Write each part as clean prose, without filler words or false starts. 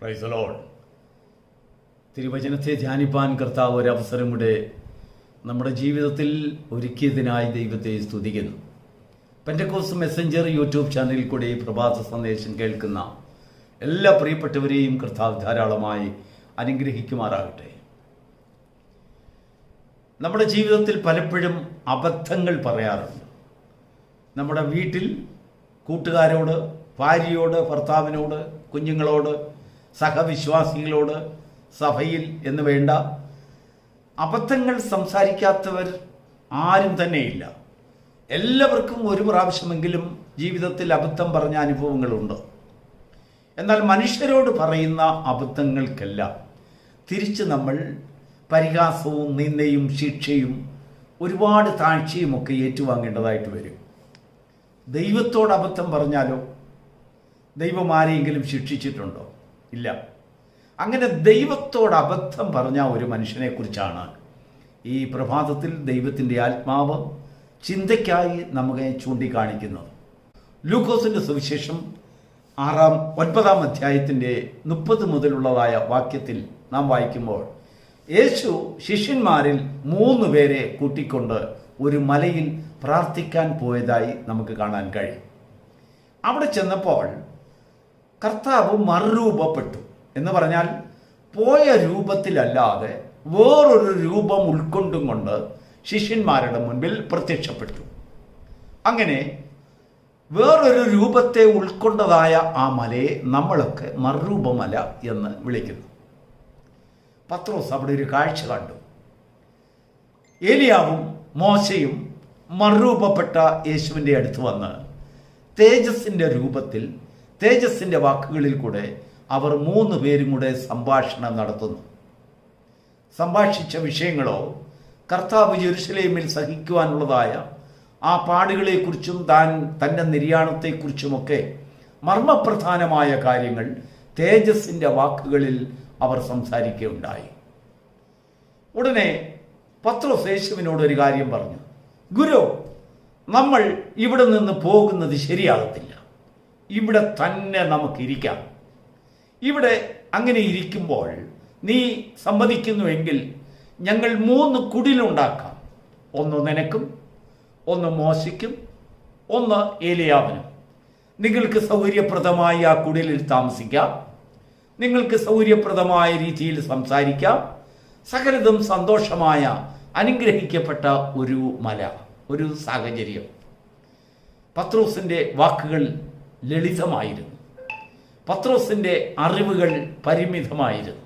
Price the Lord. തിരുവചനത്തെ ധ്യാനിപ്പാൻ കർത്താവ് ഒരവസരം കൂടെ നമ്മുടെ ജീവിതത്തിൽ ഒരുക്കിയതിനായി ദൈവത്തെ സ്തുതിക്കുന്നു. പെന്റക്കോസ്റ്റ് മെസ്സഞ്ചർ യൂട്യൂബ് ചാനലിൽ കൂടെ ഈ പ്രഭാത സന്ദേശം കേൾക്കുന്ന എല്ലാ പ്രിയപ്പെട്ടവരെയും കർത്താവ് ധാരാളമായി അനുഗ്രഹിക്കുമാറാകട്ടെ. നമ്മുടെ ജീവിതത്തിൽ പലപ്പോഴും അബദ്ധങ്ങൾ പറയാറുണ്ട്. നമ്മുടെ വീട്ടിൽ കൂട്ടുകാരോട്, ഭാര്യയോട്, ഭർത്താവിനോട്, കുഞ്ഞുങ്ങളോട്, സഹവിശ്വാസികളോട്, സഭയിൽ എന്ന് വേണ്ട അബദ്ധങ്ങൾ സംസാരിക്കാത്തവർ ആരും തന്നെയില്ല. എല്ലാവർക്കും ഒരു പ്രാവശ്യമെങ്കിലും ജീവിതത്തിൽ അബദ്ധം പറഞ്ഞ അനുഭവങ്ങളുണ്ട്. എന്നാൽ മനുഷ്യരോട് പറയുന്ന അബദ്ധങ്ങൾക്കെല്ലാം തിരിച്ച് നമ്മൾ പരിഹാസവും നിന്ദയും ശിക്ഷയും ഒരുപാട് താഴ്ചയുമൊക്കെ ഏറ്റുവാങ്ങേണ്ടതായിട്ട് വരും. ദൈവത്തോട് അബദ്ധം പറഞ്ഞാലോ? ദൈവം ആരെയെങ്കിലും ശിക്ഷിച്ചിട്ടുണ്ടോ? ഇല്ല. അങ്ങനെ ദൈവത്തോട് അബദ്ധം പറഞ്ഞ ഒരു മനുഷ്യനെക്കുറിച്ചാണ് ഈ പ്രഭാതത്തിൽ ദൈവത്തിൻ്റെ ആത്മാവ് ചിന്തയ്ക്കായി നമുക്ക് ചൂണ്ടിക്കാണിക്കുന്നത്. ലൂക്കോസിൻ്റെ സുവിശേഷം 9-ാം അധ്യായത്തിൻ്റെ 30 മുതലുള്ളതായ വാക്യത്തിൽ നാം വായിക്കുമ്പോൾ, യേശു ശിഷ്യന്മാരിൽ 3 പേരെ കൂട്ടിക്കൊണ്ട് ഒരു മലയിൽ പ്രാർത്ഥിക്കാൻ പോയതായി നമുക്ക് കാണാൻ കഴിയും. അവിടെ ചെന്നപ്പോൾ കർത്താവ് മറുരൂപപ്പെട്ടു എന്ന് പറഞ്ഞാൽ പോയ രൂപത്തിലല്ലാതെ വേറൊരു രൂപം ഉൾക്കൊണ്ടും കൊണ്ട് ശിഷ്യന്മാരുടെ മുൻപിൽ പ്രത്യക്ഷപ്പെട്ടു. അങ്ങനെ വേറൊരു രൂപത്തെ ഉൾക്കൊണ്ടതായ ആ മലയെ നമ്മളൊക്കെ മറുരൂപമല എന്ന് വിളിക്കുന്നു. പത്രോസ് അവിടെ ഒരു കാഴ്ച കണ്ടു. ഏലിയാവും മോശയും മറുരൂപപ്പെട്ട യേശുവിൻ്റെ അടുത്ത് വന്ന് തേജസ്സിൻ്റെ രൂപത്തിൽ, തേജസ്സിൻ്റെ വാക്കുകളിൽ കൂടെ അവർ 3 പേരും കൂടെ സംഭാഷണം നടത്തുന്നു. സംഭാഷിച്ച വിഷയങ്ങളോ കർത്താവ് യെരൂശലേമിൽ സഹിക്കുവാനുള്ളതായ ആ പാടുകളെക്കുറിച്ചും തൻ്റെ നിര്യാണത്തെക്കുറിച്ചുമൊക്കെ മർമ്മപ്രധാനമായ കാര്യങ്ങൾ തേജസ്സിൻ്റെ വാക്കുകളിൽ അവർ സംസാരിക്കുകയുണ്ടായി. ഉടനെ പത്രോസ് യേശുവിനോട് ഒരു കാര്യം പറഞ്ഞു. ഗുരു, നമ്മൾ ഇവിടെ നിന്ന് പോകുന്നത് ശരിയാകത്തില്ല. ഇവിടെ തന്നെ നമുക്കിരിക്കാം. ഇവിടെ അങ്ങനെ ഇരിക്കുമ്പോൾ നീ സമ്മതിക്കുന്നുവെങ്കിൽ ഞങ്ങൾ 3 കുടിലുണ്ടാക്കാം. ഒന്ന് നിനക്കും, ഒന്ന് മോശയ്ക്കും, ഒന്ന് ഏലിയാവിനും. നിങ്ങൾക്ക് സൗകര്യപ്രദമായി ആ കുടിലിൽ താമസിക്കാം. നിങ്ങൾക്ക് സൗകര്യപ്രദമായ രീതിയിൽ സംസാരിക്കാം. സകലതും സന്തോഷമായ അനുഗ്രഹിക്കപ്പെട്ട ഒരു മല, ഒരു സാഹചര്യം. പത്രോസിൻ്റെ വാക്കുകൾ ലളിതമായിരുന്നു. പത്രോസിൻ്റെ അറിവുകൾ പരിമിതമായിരുന്നു.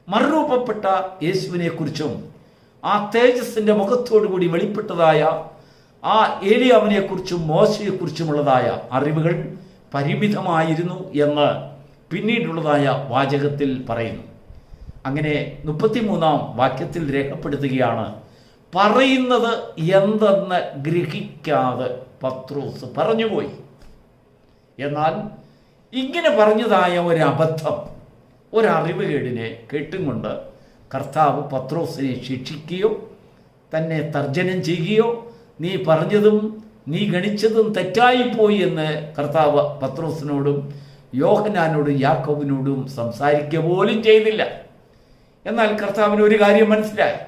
മറുരൂപപ്പെട്ട യേശുവിനെക്കുറിച്ചും ആ തേജസ്സിൻ്റെ മുഖത്തോടുകൂടി വെളിപ്പെട്ടതായ ആ ഏലിയാവിനെക്കുറിച്ചും മോശയെക്കുറിച്ചുമുള്ളതായ അറിവുകൾ പരിമിതമായിരുന്നു എന്ന് പിന്നീടുള്ളതായ വാചകത്തിൽ പറയുന്നു. അങ്ങനെ 33-ാം വാക്യത്തിൽ രേഖപ്പെടുത്തുകയാണ്, പറയുന്നത് എന്തെന്ന് ഗ്രഹിക്കാതെ പത്രോസ് പറഞ്ഞുപോയി. എന്നാൽ ഇങ്ങനെ പറഞ്ഞതായ ഒരബദ്ധം, ഒരറിവുകേടിനെ കേട്ടുകൊണ്ട് കർത്താവ് പത്രോസിനെ ശിക്ഷിക്കുകയോ തന്നെ തർജ്ജനം ചെയ്യുകയോ നീ പറഞ്ഞതും നീ ഗണിച്ചതും തെറ്റായിപ്പോയി എന്ന് കർത്താവ് പത്രോസിനോടും യോഹന്നാനോടും യാക്കോബിനോടും സംസാരിക്കുക പോലും ചെയ്തില്ല. എന്നാൽ കർത്താവിന് ഒരു കാര്യം മനസ്സിലായി.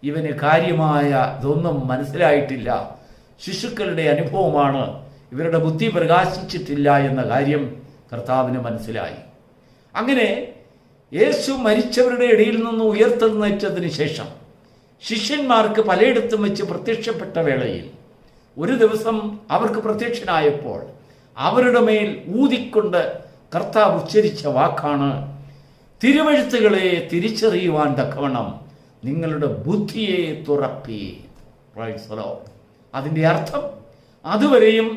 ഇവന് കാര്യമായ ഇതൊന്നും മനസ്സിലായിട്ടില്ല. ശിശുക്കളുടെ അനുഭവമാണ്, ഇവരുടെ ബുദ്ധി പ്രകാശിച്ചിട്ടില്ല എന്ന കാര്യം കർത്താവിന് മനസ്സിലായി. അങ്ങനെ യേശു മരിച്ചവരുടെ ഇടയിൽ നിന്ന് ഉയർത്തെഴുന്നേറ്റതിന് ശേഷം ശിഷ്യന്മാർക്ക് പലയിടത്തും വെച്ച് പ്രത്യക്ഷപ്പെട്ട വേളയിൽ ഒരു ദിവസം അവർക്ക് പ്രത്യക്ഷനായപ്പോൾ അവരുടെ മേൽ ഊതിക്കൊണ്ട് കർത്താവ് ഉച്ചരിച്ച വാക്കാണ്, തിരുവെഴുത്തുകളെ തിരിച്ചറിയുവാൻ തക്കവണ്ണം നിങ്ങളുടെ ബുദ്ധിയെ തുറപ്പി. അതിൻ്റെ അർത്ഥം, അതുവരെയും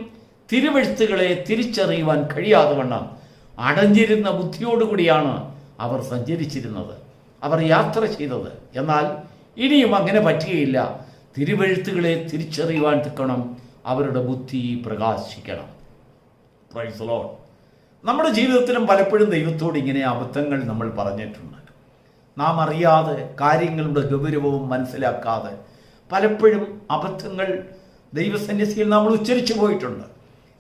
തിരുവെഴുത്തുകളെ തിരിച്ചറിയുവാൻ കഴിയാതെ വണ്ണം അടഞ്ഞിരുന്ന ബുദ്ധിയോടുകൂടിയാണ് അവർ സഞ്ചരിച്ചിരുന്നത്, അവർ യാത്ര ചെയ്തത്. എന്നാൽ ഇനിയും അങ്ങനെ പറ്റുകയില്ല. തിരുവെഴുത്തുകളെ തിരിച്ചറിയുവാൻ തക്കണം അവരുടെ ബുദ്ധി പ്രകാശിക്കണം. Price the Lord. നമ്മുടെ ജീവിതത്തിലും പലപ്പോഴും ദൈവത്തോട് ഇങ്ങനെ അബദ്ധങ്ങൾ നമ്മൾ പറഞ്ഞിട്ടുണ്ട്. നാം അറിയാതെ, കാര്യങ്ങളുടെ ഗൗരവവും മനസ്സിലാക്കാതെ പലപ്പോഴും അബദ്ധങ്ങൾ ദൈവസന്നിധിയിൽ നമ്മൾ ഉച്ചരിച്ചു പോയിട്ടുണ്ട്.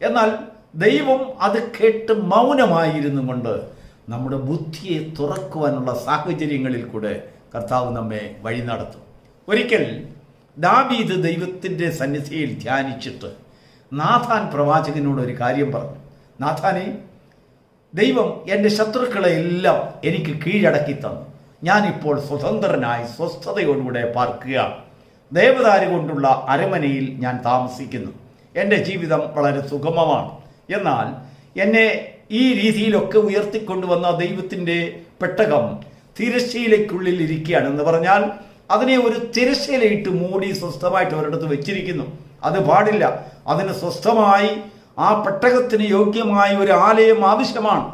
എന്നാൽ ദൈവം അത് കേട്ട് മൗനമായിരുന്നു കൊണ്ട് നമ്മുടെ ബുദ്ധിയെ തുറക്കുവാനുള്ള സാഹചര്യങ്ങളിൽ കൂടെ കർത്താവ് നമ്മെ വഴി നടത്തും. ഒരിക്കൽ ദാവീദ് ദൈവത്തിൻ്റെ സന്നിധിയിൽ ധ്യാനിച്ചിട്ട് നാഥാൻ പ്രവാചകനോട് ഒരു കാര്യം പറഞ്ഞു. നാഥാനെ, ദൈവം എൻ്റെ ശത്രുക്കളെ എല്ലാം എനിക്ക് കീഴടക്കി തന്നു. ഞാനിപ്പോൾ സ്വതന്ത്രനായി സ്വസ്ഥതയോടുകൂടെ പാർക്കുക. ദേവദാരു കൊണ്ടുള്ള അരമനയിൽ ഞാൻ താമസിക്കുന്നു. എൻ്റെ ജീവിതം വളരെ സുഗമമാണ്. എന്നാൽ എന്നെ ഈ രീതിയിലൊക്കെ ഉയർത്തിക്കൊണ്ടുവന്ന ദൈവത്തിൻ്റെ പെട്ടകം തിരശ്ശീലയ്ക്കുള്ളിൽ ഇരിക്കുകയാണെന്ന് പറഞ്ഞാൽ അതിനെ ഒരു തിരശ്ശീലയിട്ട് മൂടി സ്വസ്ഥമായിട്ട് ഒരിടത്ത് വെച്ചിരിക്കുന്നു. അത് പാടില്ല. അതിന് സ്വസ്ഥമായി ആ പെട്ടകത്തിന് യോഗ്യമായ ഒരു ആലയം ആവശ്യമാണ്.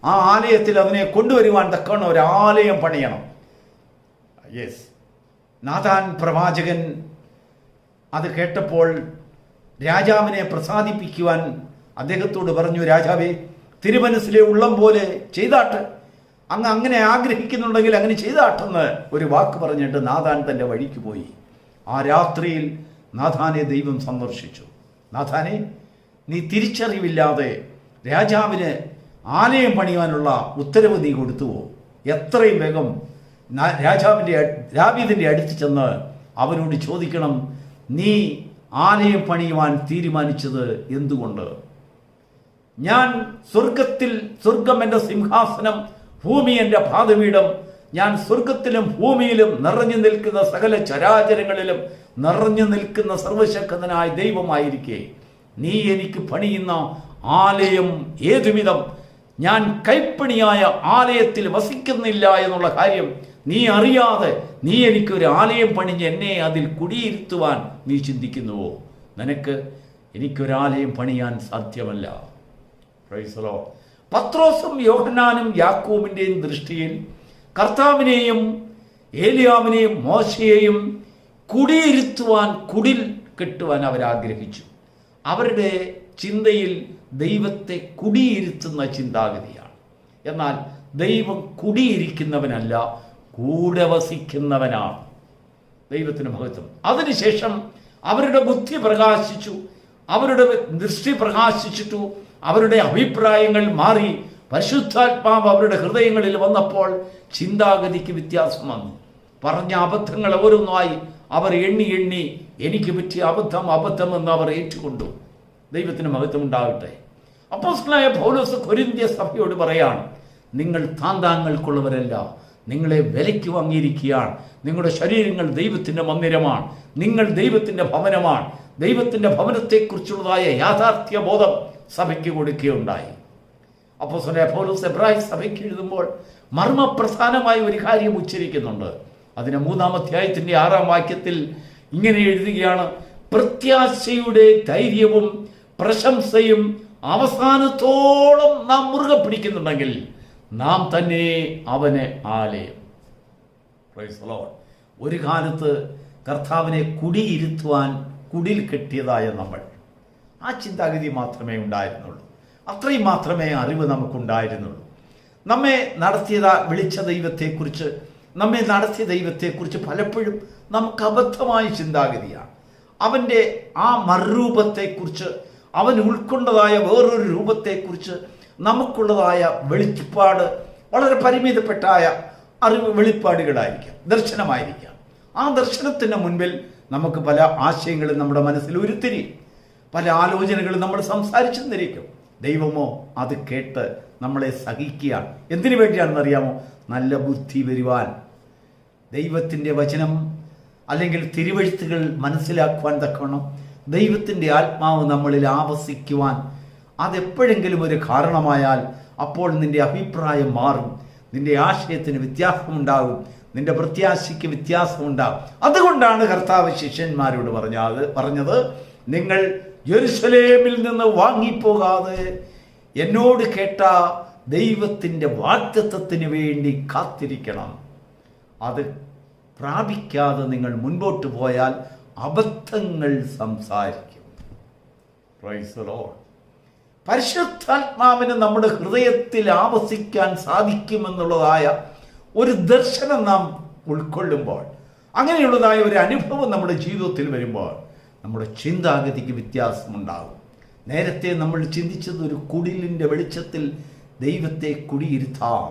ആ ആലയത്തിൽ അതിനെ കൊണ്ടുവരുവാൻ തക്കവണ്ണം ഒരു ആലയം പണിയണം. യെസ്, നാഥാൻ പ്രവാചകൻ അത് കേട്ടപ്പോൾ രാജാവിനെ പ്രസാദിപ്പിക്കുവാൻ അദ്ദേഹത്തോട് പറഞ്ഞു, രാജാവേ, തിരുമനസ്സിലെ ഉള്ളം പോലെ ചെയ്താട്ട്, അങ്ങ് അങ്ങനെ ആഗ്രഹിക്കുന്നുണ്ടെങ്കിൽ അങ്ങനെ ചെയ്താട്ടെന്ന് ഒരു വാക്ക് പറഞ്ഞിട്ട് നാഥാൻ തൻ്റെ വഴിക്ക് പോയി. ആ രാത്രിയിൽ നാഥാനെ ദൈവം സന്ദർശിച്ചു. നാഥാനെ, നീ തിരിച്ചറിവില്ലാതെ രാജാവിന് ആലയം പണിയാനുള്ള ഉത്തരവ് നീ കൊടുത്തുവോ? എത്രയും വേഗം ദാവീദിൻ്റെ അടുത്ത് ചെന്ന് അവനോട് ചോദിക്കണം, നീ ആലയം പണിയുവാൻ തീരുമാനിച്ചത് എന്തുകൊണ്ട്? ഞാൻ സ്വർഗം എൻ്റെ സിംഹാസനം, ഭൂമി എൻ്റെ പാദപീഠം. ഞാൻ സ്വർഗത്തിലും ഭൂമിയിലും നിറഞ്ഞു നിൽക്കുന്ന സകല ചരാചരങ്ങളിലും നിറഞ്ഞു നിൽക്കുന്ന സർവശക്തനായ ദൈവമായിരിക്കെ നീ എനിക്ക് പണിയുന്ന ആലയം ഏതുവിധം ഞാൻ കൈപ്പണിയായ ആലയത്തിൽ വസിക്കുന്നില്ല എന്നുള്ള കാര്യം നീ അറിയാതെ നീ എനിക്കൊരു ആലയം പണിഞ്ഞ് എന്നെ അതിൽ കുടിയിരുത്തുവാൻ നീ ചിന്തിക്കുന്നുവോ? നിനക്ക് എനിക്കൊരാലയം പണിയാൻ സാധ്യമല്ല. Price the Lord. പത്രോസും യോഹന്നാനും യാക്കോബിൻ്റെയും ദൃഷ്ടിയിൽ കർത്താവിനെയും ഏലിയാവിനെയും മോശയെയും കുടിയിരുത്തുവാൻ, കുടിൽ കെട്ടുവാൻ അവരാഗ്രഹിച്ചു. അവരുടെ ചിന്തയിൽ ദൈവത്തെ കുടിയിരുത്തുന്ന ചിന്താഗതിയാണ്. എന്നാൽ ദൈവം കുടിയിരിക്കുന്നവനല്ല, കൂടെ വസിക്കുന്നവനാണ്. ദൈവത്തിന് മഹത്വം. അതിനുശേഷം അവരുടെ ബുദ്ധി പ്രകാശിച്ചു, അവരുടെ ദൃഷ്ടി പ്രകാശിച്ചിട്ടു, അവരുടെ അഭിപ്രായങ്ങൾ മാറി. പരിശുദ്ധാത്മാവ് അവരുടെ ഹൃദയങ്ങളിൽ വന്നപ്പോൾ ചിന്താഗതിക്ക് വ്യത്യാസം വന്നു. പറഞ്ഞ അബദ്ധങ്ങൾ ഓരോന്നായി അവർ എണ്ണി എനിക്ക് പറ്റിയ അബദ്ധം എന്ന് അവർ ഏറ്റുകൊണ്ടു. ദൈവത്തിന് മഹത്വം ഉണ്ടാകട്ടെ. അപ്പോസ്തലനായ പൗലോസ് കൊരിന്ത്യ സഭയോട് പറയാണ്, നിങ്ങൾ താന്താങ്ങൾക്കുള്ളവരല്ല, നിങ്ങളെ വിലയ്ക്ക് വാങ്ങിയിരിക്കുകയാണ്. നിങ്ങളുടെ ശരീരങ്ങൾ ദൈവത്തിൻ്റെ മന്ദിരമാണ്. നിങ്ങൾ ദൈവത്തിൻ്റെ ഭവനമാണ്. ദൈവത്തിൻ്റെ ഭവനത്തെക്കുറിച്ചുള്ളതായ യാഥാർത്ഥ്യ ബോധം സഭയ്ക്ക് കൊടുക്കുകയുണ്ടായി. അപ്പോസ്തലനായ പൗലോസ് എബ്രായ സഭയ്ക്ക് എഴുതുമ്പോൾ മർമ്മപ്രധാനമായ ഒരു കാര്യം ഉച്ചരിക്കുന്നുണ്ട്. അതിന് 3-ാം അധ്യായത്തിൻ്റെ 6-ാം വാക്യത്തിൽ ഇങ്ങനെ എഴുതുകയാണ്, പ്രത്യാശയുടെ ധൈര്യവും പ്രശംസയും അവസാനത്തോളം നാം മുറുകെ പിടിക്കുന്നുണ്ടെങ്കിൽ നാം തന്നെ അവന് ആലയം. Price the Lord. ഒരു കാലത്ത് കർത്താവിനെ കുടിയിരുത്തുവാൻ കുടിൽ കെട്ടിയതായ നമ്മൾ, ആ ചിന്താഗതി മാത്രമേ ഉണ്ടായിരുന്നുള്ളൂ. അത്രയും മാത്രമേ അറിവ് നമുക്കുണ്ടായിരുന്നുള്ളൂ. നമ്മെ വിളിച്ച ദൈവത്തെക്കുറിച്ച്, നമ്മെ നടത്തിയ ദൈവത്തെക്കുറിച്ച് പലപ്പോഴും നമുക്ക് അബദ്ധമായ ചിന്താഗതിയാണ്. അവൻ്റെ ആ മറുരൂപത്തെക്കുറിച്ച്, അവൻ ഉൾക്കൊണ്ടതായ വേറൊരു രൂപത്തെക്കുറിച്ച് നമുക്കുള്ളതായ വെളിപ്പാട് വളരെ പരിമിതപ്പെട്ടായ അറിവ് വെളിപ്പാടുകളായിരിക്കാം, ദർശനമായിരിക്കാം. ആ ദർശനത്തിന് മുൻപിൽ നമുക്ക് പല ആശയങ്ങളും നമ്മുടെ മനസ്സിൽ ഉരുത്തിരി, പല ആലോചനകളും നമ്മൾ സംസാരിച്ചെന്നിരിക്കും. ദൈവമോ അത് കേട്ട് നമ്മളെ സഹിക്കുകയാണ്. എന്തിനു വേണ്ടിയാണെന്ന് അറിയാമോ? നല്ല ബുദ്ധി വരുവാൻ, ദൈവത്തിൻ്റെ വചനം അല്ലെങ്കിൽ തിരുവെഴുത്തുകൾ മനസ്സിലാക്കുവാൻ തക്കവണ്ണം ദൈവത്തിൻ്റെ ആത്മാവ് നമ്മളിൽ ആവസിക്കുവാൻ. അതെപ്പോഴെങ്കിലും ഒരു കാരണമായാൽ അപ്പോൾ നിന്റെ അഭിപ്രായം മാറും, നിന്റെ ആശയത്തിന് വ്യത്യാസമുണ്ടാകും, നിന്റെ പ്രത്യാശയ്ക്ക് വ്യത്യാസമുണ്ടാകും. അതുകൊണ്ടാണ് കർത്താവ് ശിഷ്യന്മാരോട് പറഞ്ഞത് നിങ്ങൾ യെരുശലേമിൽ നിന്ന് വാങ്ങിപ്പോകാതെ എന്നോട് കേട്ട ദൈവത്തിൻ്റെ വാഗ്ദത്തത്തിന് വേണ്ടി കാത്തിരിക്കണം. അത് പ്രാപിക്കാതെ നിങ്ങൾ മുൻപോട്ട് പോയാൽ അബദ്ധങ്ങൾ സംസാരിക്കും. Price the Lord. പരിശുദ്ധാത്മാവിന് നമ്മുടെ ഹൃദയത്തിൽ ആവസിക്കാൻ സാധിക്കുമെന്നുള്ളതായ ഒരു ദർശനം നാം ഉൾക്കൊള്ളുമ്പോൾ, അങ്ങനെയുള്ളതായ ഒരു അനുഭവം നമ്മുടെ ജീവിതത്തിൽ വരുമ്പോൾ നമ്മുടെ ചിന്താഗതിക്ക് വ്യത്യാസമുണ്ടാകും. നേരത്തെ നമ്മൾ ചിന്തിച്ചത് ഒരു കുടിലിൻ്റെ വെളിച്ചത്തിൽ ദൈവത്തെ കുടിയിരുത്താം.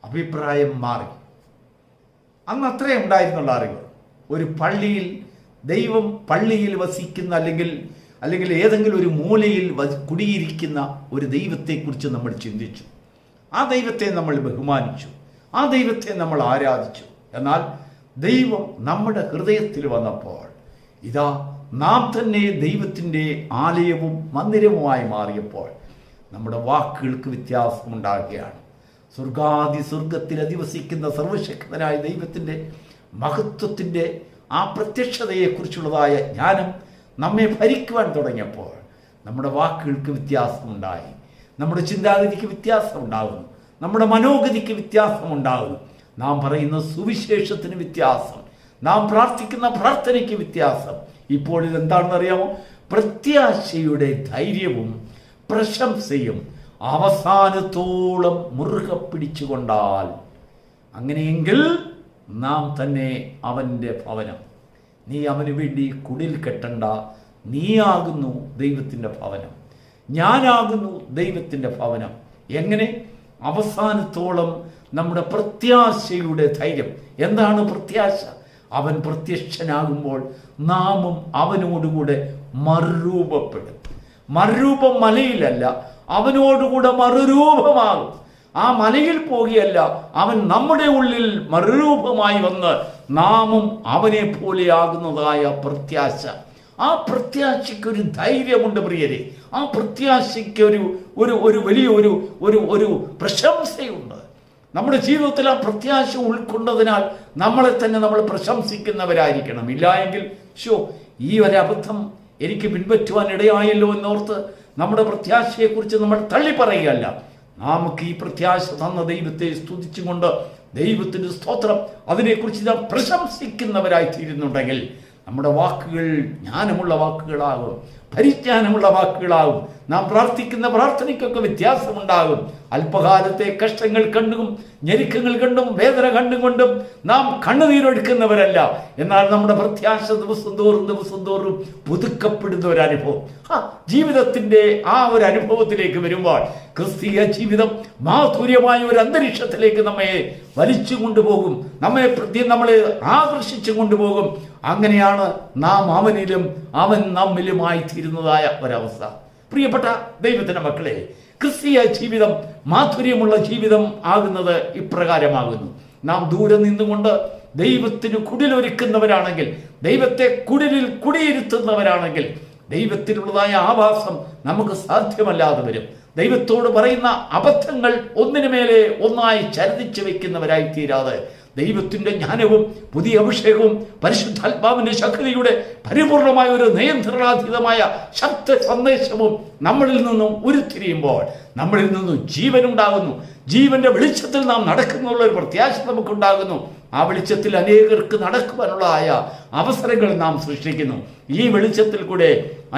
അഭിപ്രായം മാറി. അന്ന് അത്രേ ഉണ്ടായിരുന്നുള്ള അറിവ്. ഒരു പള്ളിയിൽ ദൈവം പള്ളിയിൽ വസിക്കുന്ന അല്ലെങ്കിൽ ഏതെങ്കിലും ഒരു മൂലയിൽ കുടിയിരിക്കുന്ന ഒരു ദൈവത്തെക്കുറിച്ച് നമ്മൾ ചിന്തിച്ചു. ആ ദൈവത്തെ നമ്മൾ ബഹുമാനിച്ചു. ആ ദൈവത്തെ നമ്മൾ ആരാധിച്ചു. എന്നാൽ ദൈവം നമ്മുടെ ഹൃദയത്തിൽ വന്നപ്പോൾ ഇതാ നാം തന്നെ ദൈവത്തിൻ്റെ ആലയവും മന്ദിരവുമായി മാറിയപ്പോൾ നമ്മുടെ വാക്കുകൾക്ക് വ്യത്യാസമുണ്ടാകുകയാണ്. സ്വർഗത്തിൽ അധിവസിക്കുന്ന സർവശക്തനായ ദൈവത്തിൻ്റെ മഹത്വത്തിൻ്റെ ആ പ്രത്യക്ഷതയെക്കുറിച്ചുള്ളതായ ജ്ഞാനം നമ്മെ ഭരിക്കുവാൻ തുടങ്ങിയപ്പോൾ നമ്മുടെ വാക്കുകൾക്ക് വ്യത്യാസമുണ്ടായി. നമ്മുടെ ചിന്താഗതിക്ക് വ്യത്യാസമുണ്ടാകുന്നു. നമ്മുടെ മനോഗതിക്ക് വ്യത്യാസമുണ്ടാകുന്നു. നാം പറയുന്ന സുവിശേഷത്തിന് വ്യത്യാസം, നാം പ്രാർത്ഥിക്കുന്ന പ്രാർത്ഥനയ്ക്ക് വ്യത്യാസം. ഇപ്പോൾ ഇതെന്താണെന്നറിയാമോ? പ്രത്യാശയുടെ ധൈര്യവും പ്രശംസയും അവസാനത്തോളം മുറുകെ പിടിച്ചുകൊണ്ടാൽ, അങ്ങനെയെങ്കിൽ നാം തന്നെ അവൻ്റെ ഭവനം. നീ അവന് വേണ്ടി കുടിൽ കെട്ടണ്ട. നീയാകുന്നു ദൈവത്തിൻ്റെ ഭവനം. ഞാനാകുന്നു ദൈവത്തിൻ്റെ ഭവനം. എങ്ങനെ? അവസാനത്തോളം നമ്മുടെ പ്രത്യാശയുടെ ധൈര്യം. എന്താണ് പ്രത്യാശ? അവൻ പ്രത്യക്ഷനാകുമ്പോൾ നാമും അവനോടുകൂടെ മറുരൂപപ്പെടും. മറുരൂപം മലയിലല്ല, അവനോടുകൂടെ മറുരൂപമാകും. ആ മലയിൽ പോകുകയല്ല, അവൻ നമ്മുടെ ഉള്ളിൽ മറുരൂപമായി വന്ന് നാമും അവനെ പോലെയാകുന്നതായ പ്രത്യാശ. ആ പ്രത്യാശയ്ക്കൊരു ധൈര്യമുണ്ട് പ്രിയരെ. ആ പ്രത്യാശയ്ക്ക് ഒരു വലിയ ഒരു പ്രശംസയുണ്ട്. നമ്മുടെ ജീവിതത്തിൽ ആ പ്രത്യാശ ഉൾക്കൊണ്ടതിനാൽ നമ്മളെ തന്നെ നമ്മൾ പ്രശംസിക്കുന്നവരായിരിക്കണം. ഇല്ല എങ്കിൽ ഈ ഒരബദ്ധം എനിക്ക് പിൻപറ്റുവാൻ ഇടയായല്ലോ എന്നോർത്ത് നമ്മുടെ പ്രത്യാശയെക്കുറിച്ച് നമ്മൾ തള്ളിപ്പറയുകയല്ല. നമുക്ക് ഈ പ്രത്യാശ തന്ന ദൈവത്തെ സ്തുതിച്ചുകൊണ്ട് ദൈവത്തിൻ്റെ സ്തോത്രം, അതിനെക്കുറിച്ച് നാം പ്രശംസിക്കുന്നവരായി തീരുന്നുണ്ടെങ്കിൽ നമ്മുടെ വാക്കുകൾ ജ്ഞാനമുള്ള വാക്കുകളാകും, പരിജ്ഞാനമുള്ള വാക്കുകളാകും. നാം പ്രാർത്ഥിക്കുന്ന പ്രാർത്ഥനയ്ക്കൊക്കെ വ്യത്യാസമുണ്ടാകും. അല്പകാലത്തെ കഷ്ടങ്ങൾ കണ്ടും ഞെരുക്കങ്ങൾ കണ്ടും വേദന കണ്ടും കൊണ്ടും നാം കണ്ണുനീരൊഴുക്കുന്നവരല്ല. എന്നാൽ നമ്മുടെ പ്രത്യാശ ദിവസം തോറും പുതുക്കപ്പെടുന്ന ഒരനുഭവം. ജീവിതത്തിൻ്റെ ആ ഒരു അനുഭവത്തിലേക്ക് വരുമ്പോൾ ക്രിസ്തീയ ജീവിതം മാധുര്യമായ ഒരു അന്തരീക്ഷത്തിലേക്ക് നമ്മെ വലിച്ചു കൊണ്ടുപോകും, നമ്മളെ ആകർഷിച്ചു കൊണ്ടുപോകും. അങ്ങനെയാണ് നാം അവനിലും അവൻ നമ്മിലുമായി തീരുന്നതായ ഒരവസ്ഥ. പ്രിയപ്പെട്ട ദൈവത്തിന്റെ മക്കളെ, ക്രിസ്തീയ ജീവിതം മാധുര്യമുള്ള ജീവിതം ആകുന്നത് ഇപ്രകാരമാകുന്നു. നാം ദൂരെ നിന്നുകൊണ്ട് ദൈവത്തിന് കുടിലൊരുക്കുന്നവരാണെങ്കിൽ, ദൈവത്തെ കുടിലിൽ കുടിയിരുത്തുന്നവരാണെങ്കിൽ ദൈവത്തിലുള്ളതായ ആവാസം നമുക്ക് സാധ്യമല്ലാതെ വരും. ദൈവത്തോട് പറയുന്ന അബദ്ധങ്ങൾ ഒന്നിനു മേലെ ഒന്നായി ചരിച്ചു വെക്കുന്നവരായി തീരാതെ ദൈവത്തിൻ്റെ ജ്ഞാനവും പുതിയ അഭിഷേകവും പരിശുദ്ധാത്മാവിൻ്റെ ശക്തിയുടെ പരിപൂർണമായ ഒരു നിയന്ത്രണാതീതമായ ശബ്ദ സന്ദേശവും നമ്മളിൽ നിന്നും ഉരുത്തിരിയുമ്പോൾ നമ്മളിൽ നിന്നും ജീവനുണ്ടാകുന്നു. ജീവന്റെ വെളിച്ചത്തിൽ നാം നടക്കുന്നുള്ള ഒരു പ്രത്യാശ നമുക്കുണ്ടാകുന്നു. ആ വെളിച്ചത്തിൽ അനേകർക്ക് നടക്കുവാനുള്ളതായ അവസരങ്ങൾ നാം സൃഷ്ടിക്കുന്നു. ഈ വെളിച്ചത്തിൽ കൂടെ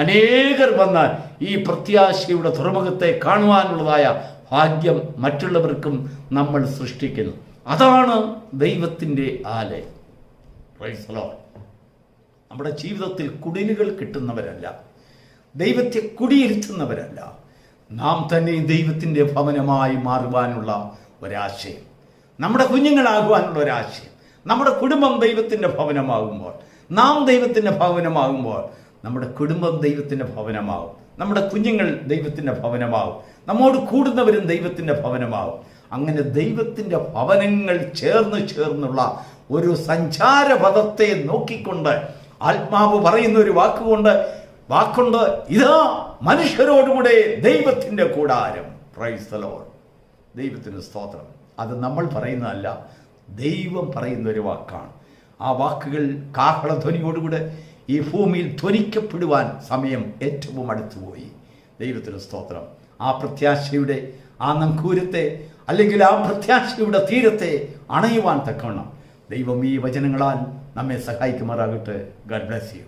അനേകർ വന്നാൽ ഈ പ്രത്യാശയുടെ തുറമുഖത്തെ കാണുവാനുള്ളതായ ഭാഗ്യം മറ്റുള്ളവർക്കും നമ്മൾ സൃഷ്ടിക്കുന്നു. അതാണ് ദൈവത്തിൻ്റെ ആലയം. Price the Lord. നമ്മുടെ ജീവിതത്തിൽ കുടിലുകൾ കിട്ടുന്നവരല്ല, ദൈവത്തെ കുടിയിരുത്തുന്നവരല്ല, നാം തന്നെ ദൈവത്തിൻ്റെ ഭവനമായി മാറുവാനുള്ള ഒരാശയം, നമ്മുടെ കുഞ്ഞുങ്ങളാകുവാനുള്ള ഒരാശയം, നമ്മുടെ കുടുംബം ദൈവത്തിൻ്റെ ഭവനമാകുമ്പോൾ, നാം ദൈവത്തിൻ്റെ ഭവനമാകുമ്പോൾ നമ്മുടെ കുടുംബം ദൈവത്തിൻ്റെ ഭവനമാകും, നമ്മുടെ കുഞ്ഞുങ്ങൾ ദൈവത്തിൻ്റെ ഭവനമാകും, നമ്മോട് കൂടുന്നവരും ദൈവത്തിൻ്റെ ഭവനമാകും. അങ്ങനെ ദൈവത്തിൻ്റെ ഭവനങ്ങൾ ചേർന്നുള്ള ഒരു സഞ്ചാരപഥത്തെ നോക്കിക്കൊണ്ട് ആത്മാവ് പറയുന്ന ഒരു വാക്കുണ്ട് ഇതാ മനുഷ്യരോടുകൂടെ ദൈവത്തിൻ്റെ കൂടാരം. Price the Lord. ദൈവത്തിന് സ്തോത്രം. അത് നമ്മൾ പറയുന്നതല്ല, ദൈവം പറയുന്ന ഒരു വാക്കാണ്. ആ വാക്കുകൾ കാഹളധ്വനിയോടുകൂടെ ഈ ഭൂമിയിൽ ധ്വനിക്കപ്പെടുവാൻ സമയം ഏറ്റവും അടുത്തുപോയി. ദൈവത്തിന് സ്തോത്രം. ആ പ്രത്യാശയുടെ ആ നങ്കൂരത്തെ അല്ലെങ്കിൽ ആ പ്രത്യാശയുടെ തീരത്തെ അണയുവാൻ തക്കവണ്ണം ദൈവം ഈ വചനങ്ങളാൽ നമ്മെ സഹായിക്കുമാറാകട്ടെ. God bless you.